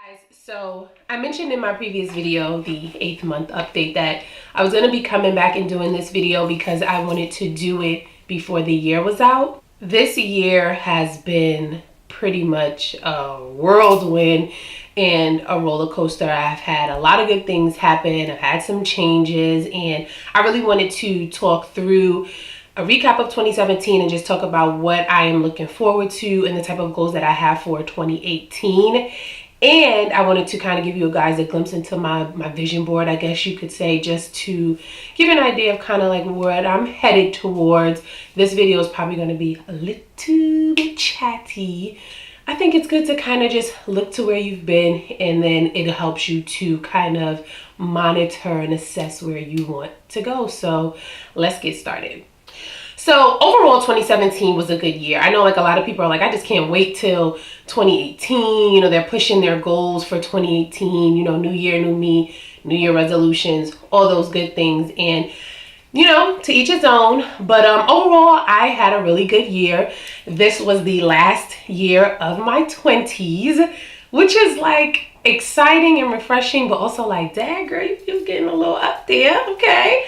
Guys, so I mentioned in my previous video, the 8th month update, that I was going to be coming back and doing this video because I wanted to do it before the year was out. This year has been pretty much a whirlwind and a roller coaster. I've had a lot of good things happen. I've had some changes, and I really wanted to talk through a recap of 2017 and just talk about what I am looking forward to and the type of goals that I have for 2018. And I wanted to kind of give you guys a glimpse into my vision board, I guess you could say, just to give you an idea of kind of like what I'm headed towards. This video is probably going to be a little bit chatty. I think it's good to kind of just look to where you've been, and then it helps you to kind of monitor and assess where you want to go. So let's get started. So overall, 2017 was a good year. I know like a lot of people are like, I just can't wait till 2018. You know, they're pushing their goals for 2018, you know, new year, new me, new year resolutions, all those good things. And, you know, to each his own. But overall, I had a really good year. This was the last year of my 20s, which is like exciting and refreshing, but also like, dang girl, you're getting a little up there, okay?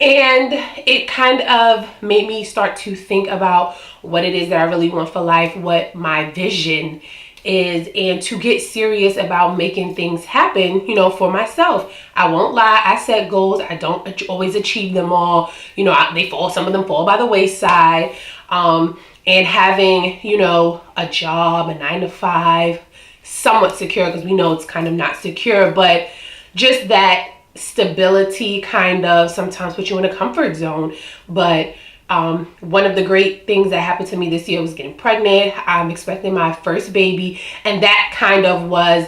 And it kind of made me start to think about what it is that I really want for life, what my vision is, and to get serious about making things happen, you know, for myself. I won't lie, I set goals. I don't always achieve them all. You know, some of them fall by the wayside. And having, you know, a job, a 9-to-5, somewhat secure, because we know it's kind of not secure, but just that stability kind of sometimes puts you in a comfort zone. But one of the great things that happened to me this year was getting pregnant. I'm expecting my first baby, and that kind of was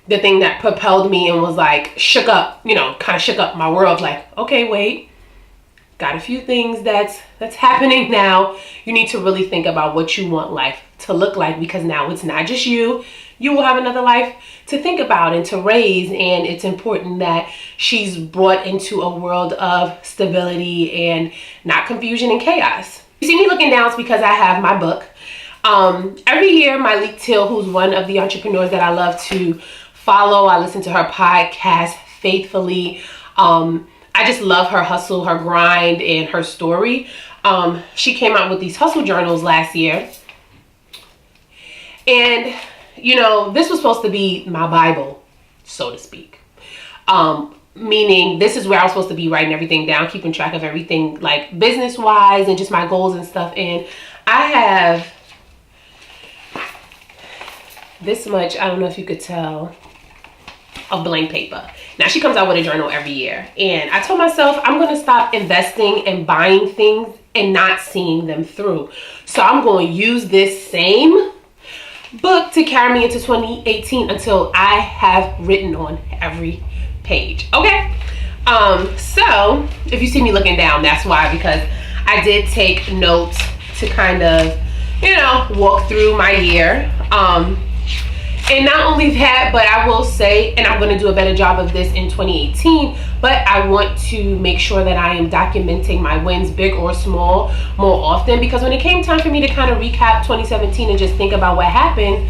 the thing that propelled me and was like shook up, you know, kind of shook up my world. Like, okay, wait, got a few things that's happening now. You need to really think about what you want life to look like, because now it's not just you. You will have another life to think about and to raise, and it's important that she's brought into a world of stability and not confusion and chaos. You see me looking down, it's because I have my book. Every year, Myleik Teele, who's one of the entrepreneurs that I love to follow, I listen to her podcast faithfully. I just love her hustle, her grind, and her story. She came out with these hustle journals last year, and you know, this was supposed to be my Bible, so to speak. Meaning this is where I was supposed to be writing everything down, keeping track of everything, like business-wise and just my goals and stuff. And I have this much, I don't know if you could tell, of blank paper. Now, she comes out with a journal every year. And I told myself I'm going to stop investing and buying things and not seeing them through. So I'm going to use this same book to carry me into 2018 until I have written on every page. Okay, so if you see me looking down, that's why, because I did take notes to kind of, you know, walk through my year. And not only that, but I will say, and I'm going to do a better job of this in 2018, but I want to make sure that I am documenting my wins, big or small, more often. Because when it came time for me to kind of recap 2017 and just think about what happened,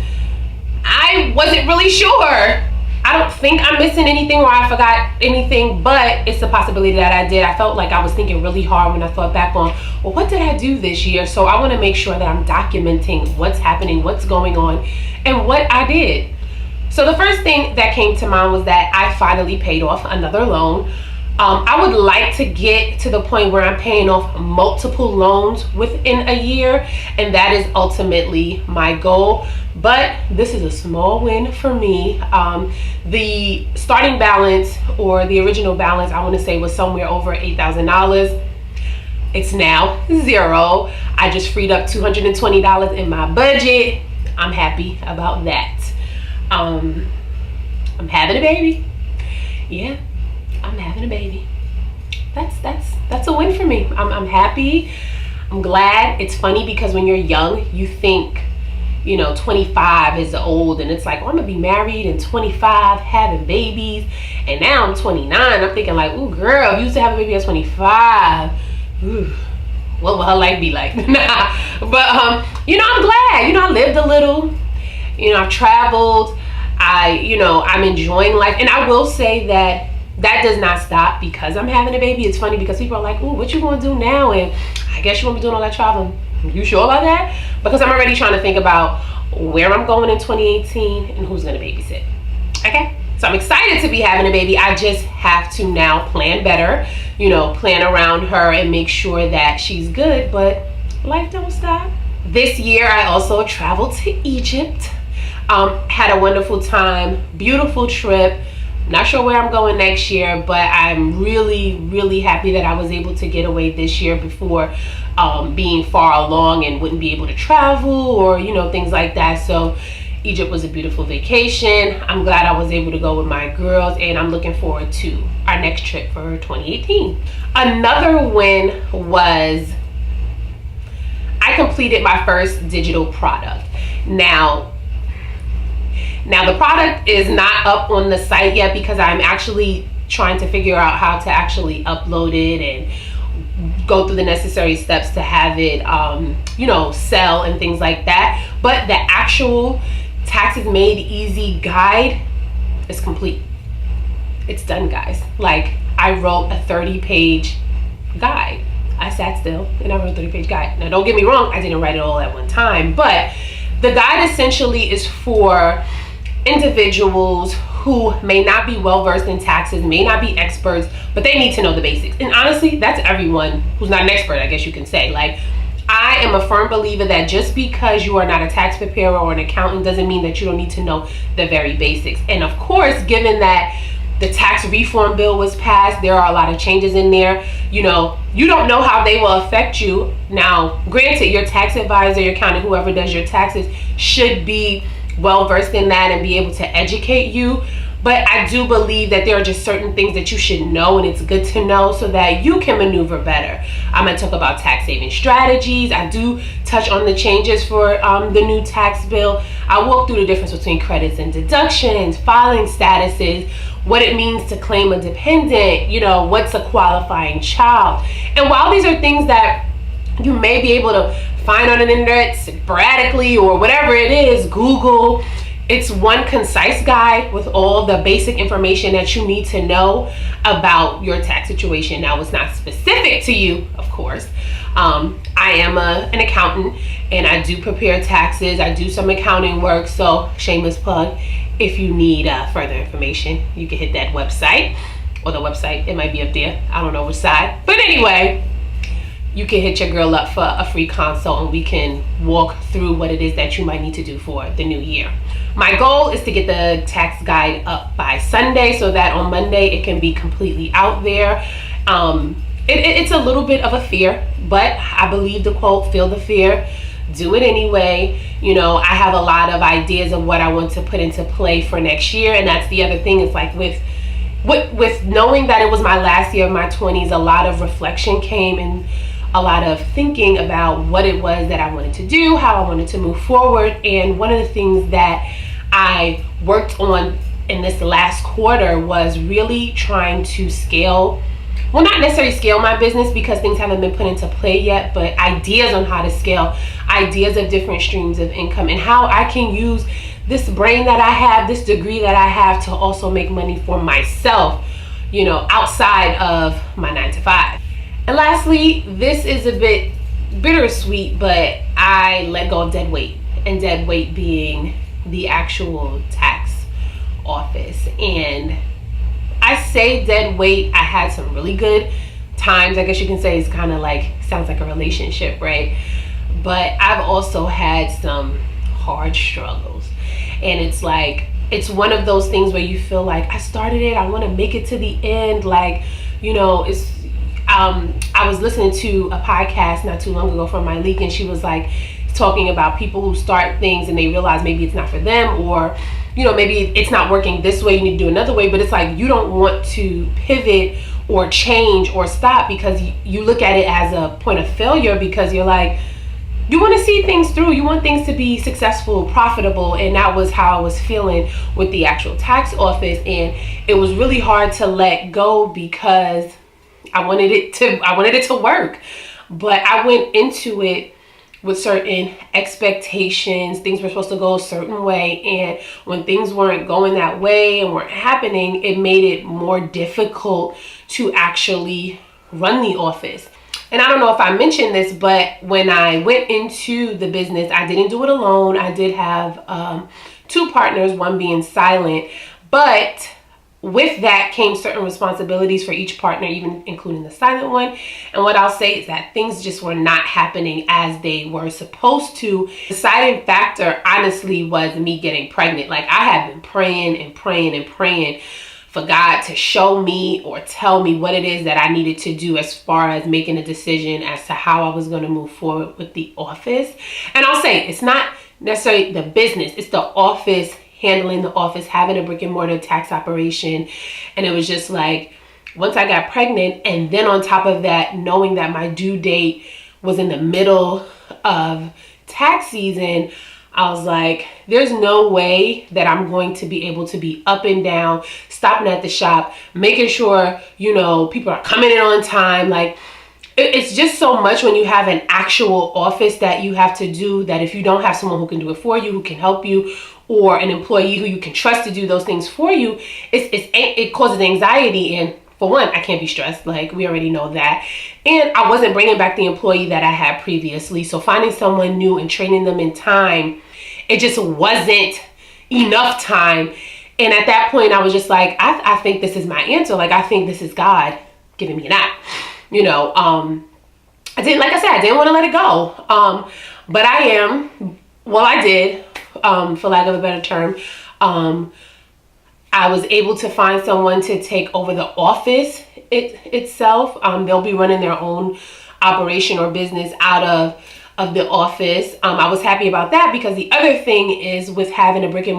I wasn't really sure. I don't think I'm missing anything or I forgot anything, but it's a possibility that I did. I felt like I was thinking really hard when I thought back on, well, what did I do this year? So I want to make sure that I'm documenting what's happening, what's going on, and what I did. So the first thing that came to mind was that I finally paid off another loan. I would like to get to the point where I'm paying off multiple loans within a year, and that is ultimately my goal. But this is a small win for me. The starting balance, or the original balance, I want to say was somewhere over $8,000. It's now $0. I just freed up $220 in my budget. I'm happy about that. I'm having a baby. Yeah, I'm having a baby. That's a win for me. I'm happy. I'm glad. It's funny because when you're young, you think, you know, 25 is old, and it's like, oh, I'm gonna be married and 25, having babies. And now I'm 29. I'm thinking like, ooh, girl, if you used to have a baby at 25, ooh, what will her life be like? Nah. But you know, I'm glad. You know, I lived a little. You know, I've traveled. I'm enjoying life. And I will say that that does not stop because I'm having a baby. It's funny because people are like, "Ooh, what you gonna do now?" And I guess you won't be doing all that traveling. You sure about that? Because I'm already trying to think about where I'm going in 2018 and who's gonna babysit. Okay? So I'm excited to be having a baby. I just have to now plan better, plan around her and make sure that she's good, but life don't stop. This year I also traveled to Egypt. Had a wonderful time, beautiful trip. Not sure where I'm going next year, but I'm really, really happy that I was able to get away this year before being far along and wouldn't be able to travel or, things like that. So Egypt was a beautiful vacation. I'm glad I was able to go with my girls, and I'm looking forward to our next trip for 2018. Another win was I completed my first digital product. Now the product is not up on the site yet because I'm actually trying to figure out how to actually upload it and go through the necessary steps to have it, sell and things like that. But the actual Taxes Made Easy guide is complete. It's done, guys. Like, I wrote a 30-page guide. I sat still and I wrote a 30-page guide. Now, don't get me wrong, I didn't write it all at one time, but the guide essentially is for individuals who may not be well versed in taxes, may not be experts, but they need to know the basics. And honestly, that's everyone who's not an expert, I guess you can say. Like, I am a firm believer that just because you are not a tax preparer or an accountant doesn't mean that you don't need to know the very basics. And of course, given that the tax reform bill was passed, there are a lot of changes in there. You don't know how they will affect you. Now, granted, your tax advisor, your accountant, whoever does your taxes should be well versed in that and be able to educate you. But I do believe that there are just certain things that you should know, and it's good to know so that you can maneuver better. I'm going to talk about tax saving strategies. I do touch on the changes for the new tax bill. I walk through the difference between credits and deductions, filing statuses, what it means to claim a dependent, what's a qualifying child. And while these are things that you may be able to find on the internet sporadically or whatever it is, Google, it's one concise guide with all the basic information that you need to know about your tax situation. Now, it's not specific to you, of course. I am an accountant and I do prepare taxes. I do some accounting work, so shameless plug. If you need further information, you can hit that website, or the website, it might be up there. I don't know which side. But anyway, you can hit your girl up for a free consult and we can walk through what it is that you might need to do for the new year. My goal is to get the tax guide up by Sunday so that on Monday it can be completely out there. It's a little bit of a fear, but I believe the quote, feel the fear, do it anyway. I have a lot of ideas of what I want to put into play for next year. And that's the other thing, is like with knowing that it was my last year of my 20s, a lot of reflection came and a lot of thinking about what it was that I wanted to do, how I wanted to move forward. And one of the things that I worked on in this last quarter was really trying to scale, well, not necessarily scale my business because things haven't been put into play yet, but ideas on how to scale, ideas of different streams of income and how I can use this brain that I have, this degree that I have, to also make money for myself, outside of my 9-to-5. And lastly, this is a bit bittersweet, but I let go of dead weight, and dead weight being the actual tax office. And I say dead weight, I had some really good times. I guess you can say it's kind of like, sounds like a relationship, right? But I've also had some hard struggles. And it's like, it's one of those things where you feel like, I started it, I want to make it to the end. Like, I was listening to a podcast not too long ago from Myleik, and she was like talking about people who start things and they realize maybe it's not for them, or maybe it's not working this way, you need to do another way. But it's like, you don't want to pivot or change or stop because you look at it as a point of failure, because you're like, you want to see things through, you want things to be successful, profitable. And that was how I was feeling with the actual tax office. And it was really hard to let go because I wanted it to work. But I went into it with certain expectations. Things were supposed to go a certain way, and when things weren't going that way and weren't happening, it made it more difficult to actually run the office. And I don't know if I mentioned this, but when I went into the business, I didn't do it alone. I did have 2 partners, one being silent, but with that came certain responsibilities for each partner, even including the silent one. And what I'll say is that things just were not happening as they were supposed to. The deciding factor, honestly, was me getting pregnant. Like, I had been praying and praying and praying for God to show me or tell me what it is that I needed to do as far as making a decision as to how I was going to move forward with the office. And I'll say, it's not necessarily the business, it's the office, handling the office, having a brick and mortar tax operation. And it was just like, once I got pregnant, and then on top of that, knowing that my due date was in the middle of tax season, I was like, there's no way that I'm going to be able to be up and down, stopping at the shop, making sure, you know, people are coming in on time. Like, it's just so much when you have an actual office that you have to do, that if you don't have someone who can do it for you, who can help you, or an employee who you can trust to do those things for you, it causes anxiety. And for one, I can't be stressed. Like, we already know that. And I wasn't bringing back the employee that I had previously. So finding someone new and training them in time, it just wasn't enough time. And at that point, I was just like, I think this is my answer. Like, I think this is God giving me an out. You know, I didn't want to let it go. But I did, for lack of a better term. I was able to find someone to take over the office itself. They'll be running their own operation or business out of the office. I was happy about that, because the other thing is, with having a brick and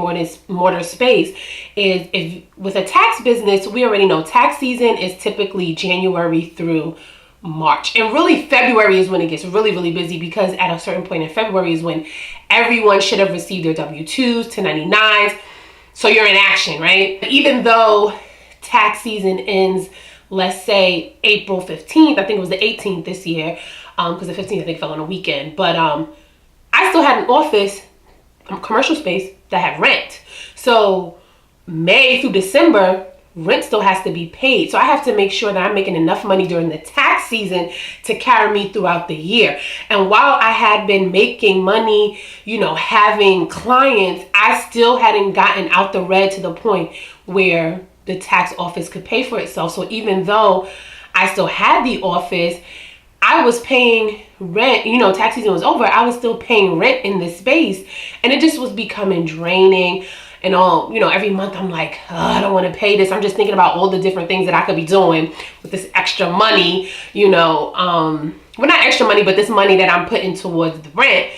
mortar space, is if with a tax business, we already know tax season is typically January through March. And really February is when it gets really, really busy, because at a certain point in February is when everyone should have received their W-2s, 1099s. So you're in action, right? Even though tax season ends, let's say April 15th, I think it was the 18th this year, because the 15th I think fell on a weekend. But I still had an office, a commercial space that had rent. So May through December, rent still has to be paid. So I have to make sure that I'm making enough money during the tax season to carry me throughout the year. And while I had been making money, you know, having clients, I still hadn't gotten out the red to the point where the tax office could pay for itself. So even though I still had the office, I was paying rent. You know, tax season was over, I was still paying rent in this space, and it just was becoming draining. And all, you know, every month I'm like, oh, I don't want to pay this. I'm just thinking about all the different things that I could be doing with this extra money, you know, well, not extra money, but this money that I'm putting towards the rent,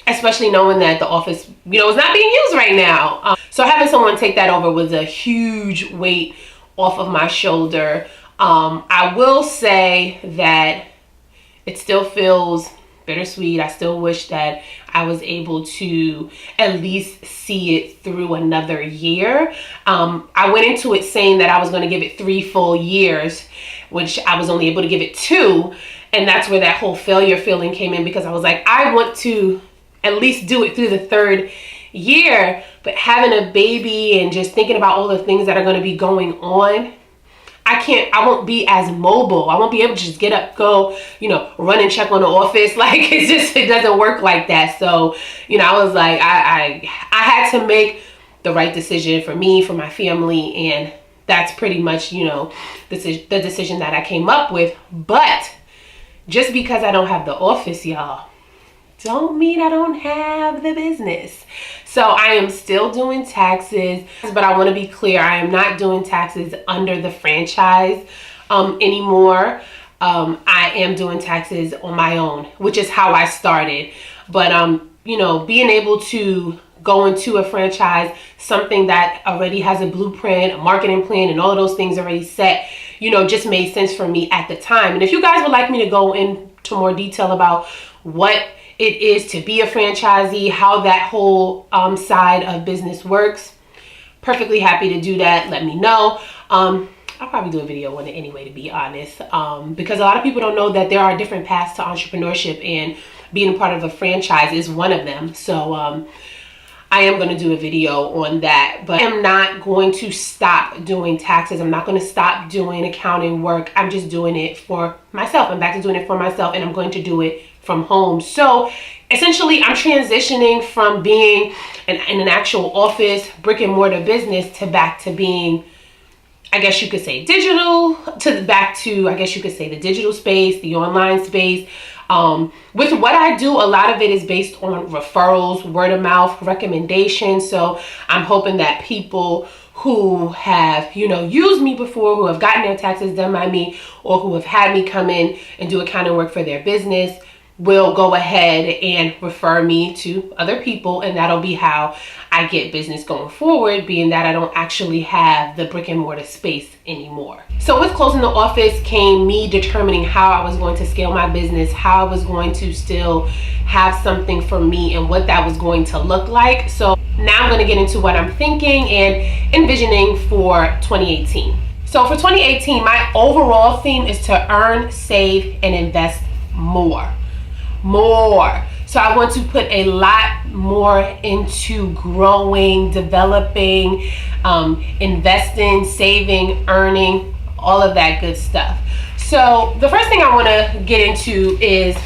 especially knowing that the office, you know, is not being used right now. So having someone take that over was a huge weight off of my shoulder. I will say that it still feels bittersweet. I still wish that I was able to at least see it through another year. I went into it saying that I was going to give it 3 full years, which I was only able to give it 2. And that's where that whole failure feeling came in, because I was like, I want to at least do it through the 3rd year. But having a baby and just thinking about all the things that are going to be going on, I won't be as mobile. I won't be able to just get up, go, you know, run and check on the office. Like, it doesn't work like that. So, you know, I was like, I had to make the right decision for me, for my family. And that's pretty much, you know, the decision that I came up with. But just because I don't have the office, y'all, don't mean I don't have the business. So I am still doing taxes, but I want to be clear, I am not doing taxes under the franchise anymore. I am doing taxes on my own, which is how I started. But you know, being able to go into a franchise, something that already has a blueprint, a marketing plan, and all of those things already set, you know, just made sense for me at the time. And if you guys would like me to go into more detail about what it is to be a franchisee, how that whole side of business works, perfectly happy to do that. Let me know. I'll probably do a video on it anyway, to be honest, because a lot of people don't know that there are different paths to entrepreneurship, and being a part of a franchise is one of them. So I am going to do a video on that, but I'm not going to stop doing taxes. I'm not going to stop doing accounting work. I'm just doing it for myself. I'm back to doing it for myself, and I'm going to do it from home. So essentially, I'm transitioning from being in an actual office, brick and mortar business to back to being, I guess you could say, digital, to back to, I guess you could say, the digital space, the online space. With what I do, a lot of it is based on referrals, word of mouth, recommendations. So I'm hoping that people who have, used me before, who have gotten their taxes done by me, or who have had me come in and do accounting work for their business will go ahead and refer me to other people, and that'll be how I get business going forward, being that I don't actually have the brick and mortar space anymore. So with closing the office came me determining how I was going to scale my business, how I was going to still have something for me, and what that was going to look like. So now I'm going to get into what I'm thinking and envisioning for 2018. So for 2018, my overall theme is to earn, save, and invest more. So I want to put a lot more into growing, developing, investing, saving, earning, all of that good stuff. So the first thing I want to get into is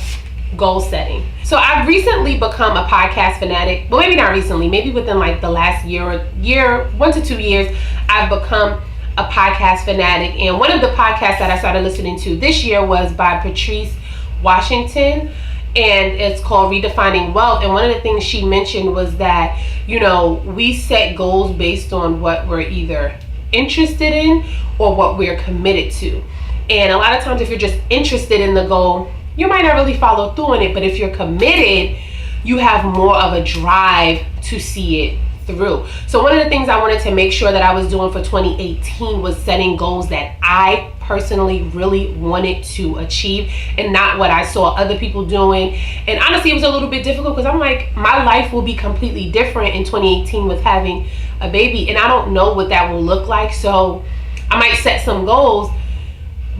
goal setting. So I've recently become a podcast fanatic. Well, maybe not recently, maybe within like the last year, 1 to 2 years, I've become a podcast fanatic. And one of the podcasts that I started listening to this year was by Patrice Washington, and it's called Redefining Wealth. And one of the things she mentioned was that, we set goals based on what we're either interested in or what we're committed to. And a lot of times, if you're just interested in the goal, you might not really follow through on it. But if you're committed, you have more of a drive to see it through. So one of the things I wanted to make sure that I was doing for 2018 was setting goals that I personally really wanted to achieve, and not what I saw other people doing. And honestly, it was a little bit difficult because I'm like, my life will be completely different in 2018 with having a baby, and I don't know what that will look like. So I might set some goals,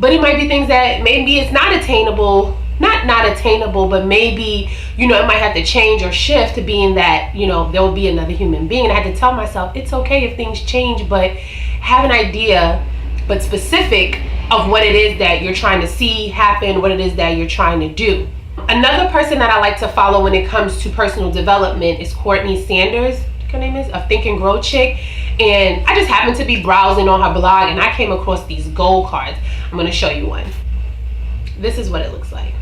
but it might be things that maybe it's not attainable, not attainable, but maybe, it might have to change or shift to being that, there will be another human being. And I had to tell myself, it's okay if things change, but have an idea, but specific, of what it is that you're trying to see happen, what it is that you're trying to do. Another person that I like to follow when it comes to personal development is Courtney Sanders, her name is, of Think and Grow Chick. And I just happened to be browsing on her blog, and I came across these goal cards. I'm going to show you one. This is what it looks like.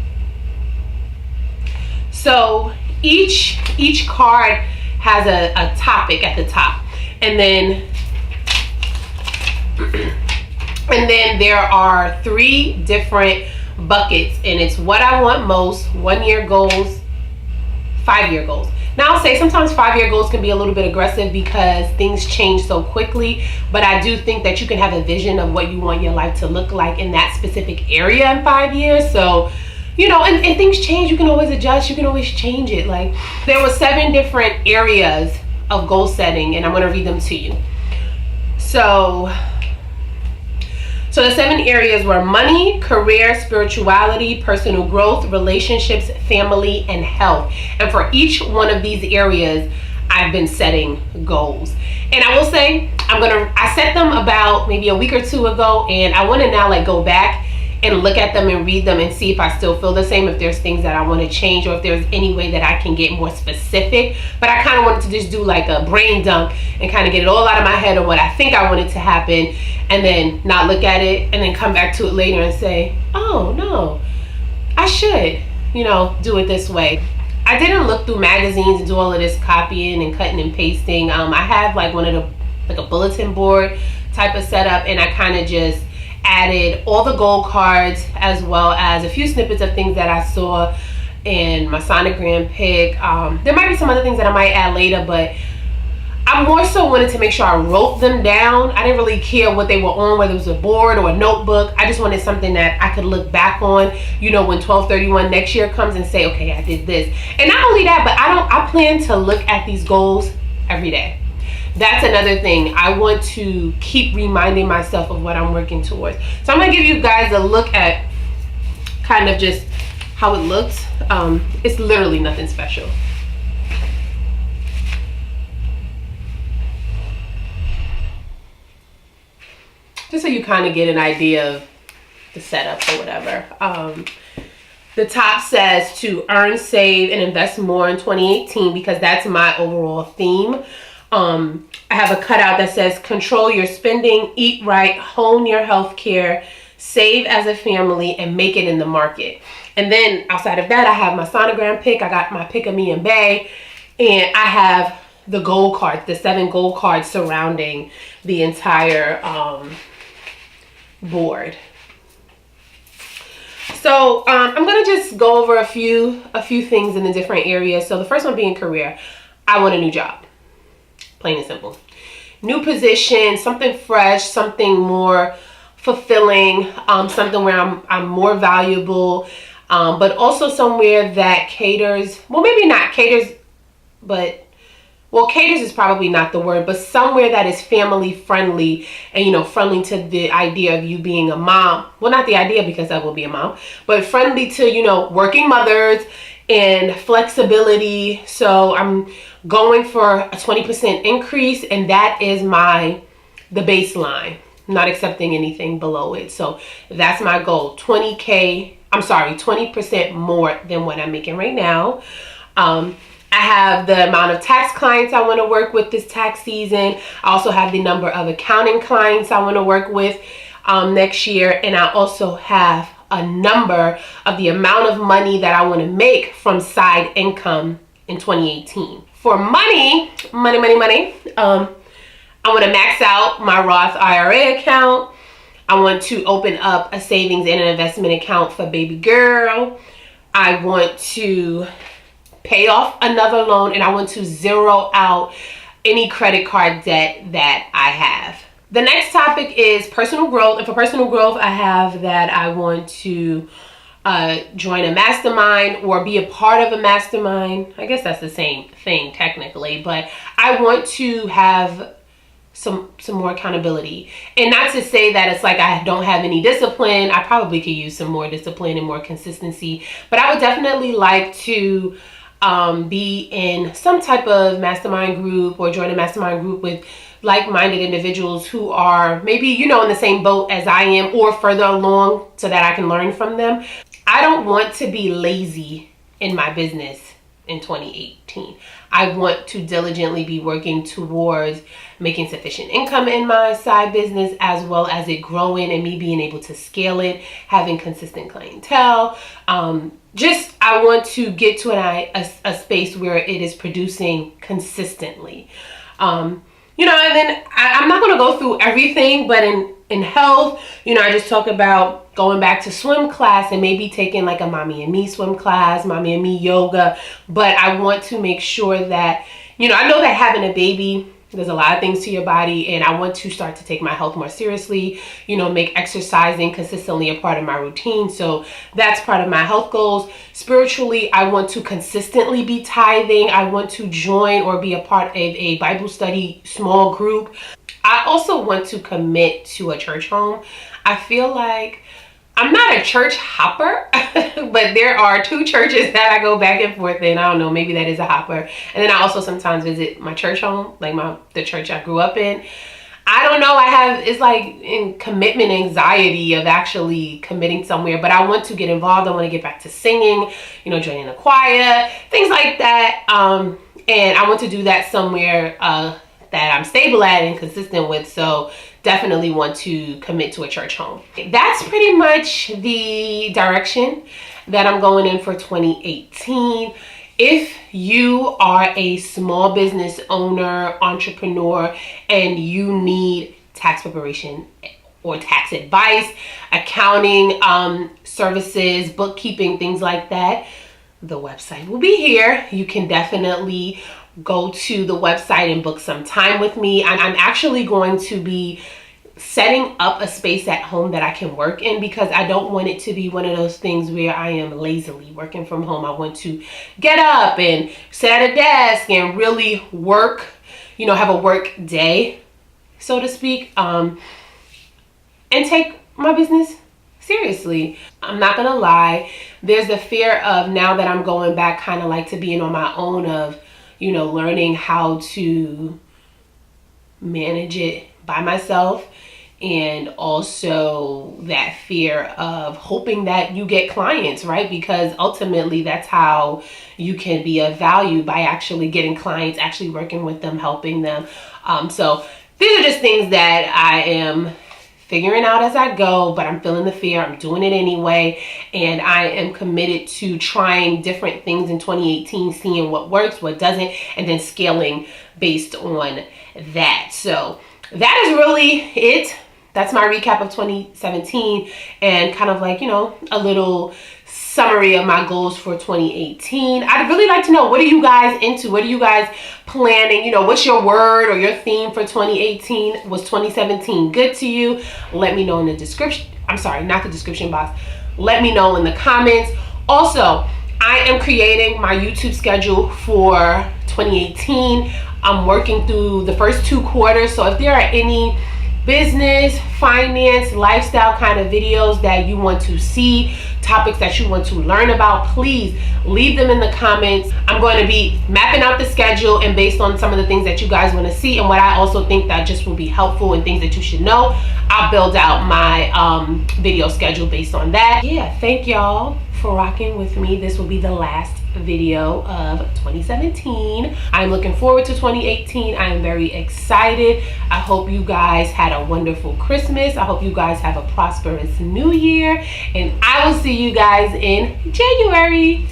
So each card has a topic at the top, and then there are 3 different buckets, and it's what I want most, 1-year goals, 5-year goals. Now I'll say sometimes 5-year goals can be a little bit aggressive because things change so quickly, but I do think that you can have a vision of what you want your life to look like in that specific area in 5 years. So, and things change, you can always adjust, you can always change it. Like, there were 7 different areas of goal setting, and I'm going to read them to you. So the 7 areas were money, career, spirituality, personal growth, relationships, family, and health. And for each one of these areas, I've been setting goals. And I will say, I set them about maybe a week or 2 ago, and I want to now go back and look at them and read them and see if I still feel the same, if there's things that I want to change, or if there's any way that I can get more specific. But I kind of wanted to just do like a brain dump and kind of get it all out of my head of what I think I wanted to happen, and then not look at it and then come back to it later and say, oh no, I should, do it this way. I didn't look through magazines and do all of this copying and cutting and pasting. I have one of a bulletin board type of setup, and I kind of just added all the goal cards as well as a few snippets of things that I saw in my sonogram pick. There might be some other things that I might add later, but I more so wanted to make sure I wrote them down. I didn't really care what they were on, whether it was a board or a notebook. I just wanted something that I could look back on, when 12/31 next year comes and say, okay, I did this. And not only that, but I plan to look at these goals every day. That's another thing. I want to keep reminding myself of what I'm working towards. So I'm going to give you guys a look at kind of just how it looks. It's literally nothing special. Just so you kind of get an idea of the setup or whatever. The top says to earn, save, and invest more in 2018 because that's my overall theme. I have a cutout that says control your spending, eat right, hone your health care, save as a family, and make it in the market. And then outside of that, I have my sonogram pick. I got my pick of me and Bay, and I have the gold cards, the 7 gold cards surrounding the entire board. So I'm gonna just go over a few things in the different areas. So the first one being career. I want a new job, plain and simple. New position, something fresh, something more fulfilling, something where I'm more valuable, but also somewhere that caters, well, maybe not caters, but well, caters is probably not the word, but somewhere that is family friendly and, you know, friendly to the idea of you being a mom. Well, not the idea because I will be a mom, but friendly to, you know, working mothers and flexibility. So I'm going for a 20% increase, and that is the baseline. I'm not accepting anything below it. So that's my goal. 20% more than what I'm making right now. I have the amount of tax clients I want to work with this tax season. I also have the number of accounting clients I want to work with next year. And I also have a number of the amount of money that I want to make from side income in 2018. For money, I want to max out my Roth IRA account. I want to open up a savings and an investment account for baby girl. I want to pay off another loan, and I want to zero out any credit card debt that I have. The next topic is personal growth. And for personal growth, I have that I want to join a mastermind or be a part of a mastermind. I guess that's the same thing technically, but I want to have some more accountability. And not to say that it's like I don't have any discipline. I probably could use some more discipline and more consistency, but I would definitely like to be in some type of mastermind group or join a mastermind group with like-minded individuals who are maybe, you know, in the same boat as I am or further along so that I can learn from them. I don't want to be lazy in my business in 2018. I want to diligently be working towards making sufficient income in my side business, as well as it growing and me being able to scale it, having consistent clientele. I want to get to a space where it is producing consistently. You know, and then I'm not going to go through everything, but in health, you know, I just talk about going back to swim class and maybe taking like a Mommy and Me swim class, Mommy and Me yoga. But I want to make sure that, you know, I know that having a baby, there's a lot of things to your body, and I want to start to take my health more seriously, you know, make exercising consistently a part of my routine. So that's part of my health goals. Spiritually, I want to consistently be tithing. I want to join or be a part of a Bible study small group. I also want to commit to a church home. I feel like I'm not a church hopper, but there are 2 churches that I go back and forth in. I don't know, maybe that is a hopper. And then I also sometimes visit my church home, like the church I grew up in. I don't know, it's like in commitment anxiety of actually committing somewhere, but I want to get involved. I want to get back to singing, you know, joining a choir, things like that. And I want to do that somewhere that I'm stable at and consistent with. So definitely want to commit to a church home. That's pretty much the direction that I'm going in for 2018. If you are a small business owner, entrepreneur, and you need tax preparation or tax advice, accounting services, bookkeeping, things like that, the website will be here. You can definitely go to the website and book some time with me. I'm actually going to be setting up a space at home that I can work in, because I don't want it to be one of those things where I am lazily working from home. I want to get up and sit at a desk and really work, you know, have a work day, so to speak, and take my business seriously, I'm not gonna lie, there's the fear of, now that I'm going back kind of like to being on my own, of, you know, learning how to manage it by myself. And also that fear of hoping that you get clients, right? Because ultimately that's how you can be of value, by actually getting clients, actually working with them, helping them. So these are just things that I am figuring out as I go, but I'm feeling the fear. I'm doing it anyway. And I am committed to trying different things in 2018, seeing what works, what doesn't, and then scaling based on that. So that is really it. That's my recap of 2017 and kind of like, you know, a little summary of my goals for 2018. I'd really like to know, what are you guys into? What are you guys planning? You know, what's your word or your theme for 2018? Was 2017 good to you? Let me know in the description. I'm sorry, not the description box. Let me know in the comments. Also, I am creating my YouTube schedule for 2018. I'm working through the first 2 quarters. So if there are any business, finance, lifestyle kind of videos that you want to see, topics that you want to learn about, please leave them in the comments. I'm going to be mapping out the schedule, and based on some of the things that you guys want to see and what I also think that just will be helpful and things that you should know, I'll build out my video schedule based on that. Yeah, thank y'all for rocking with me. This will be the last video of 2017. I'm looking forward to 2018. I am very excited. I hope you guys had a wonderful Christmas. I hope you guys have a prosperous new year, and I will see you guys in January.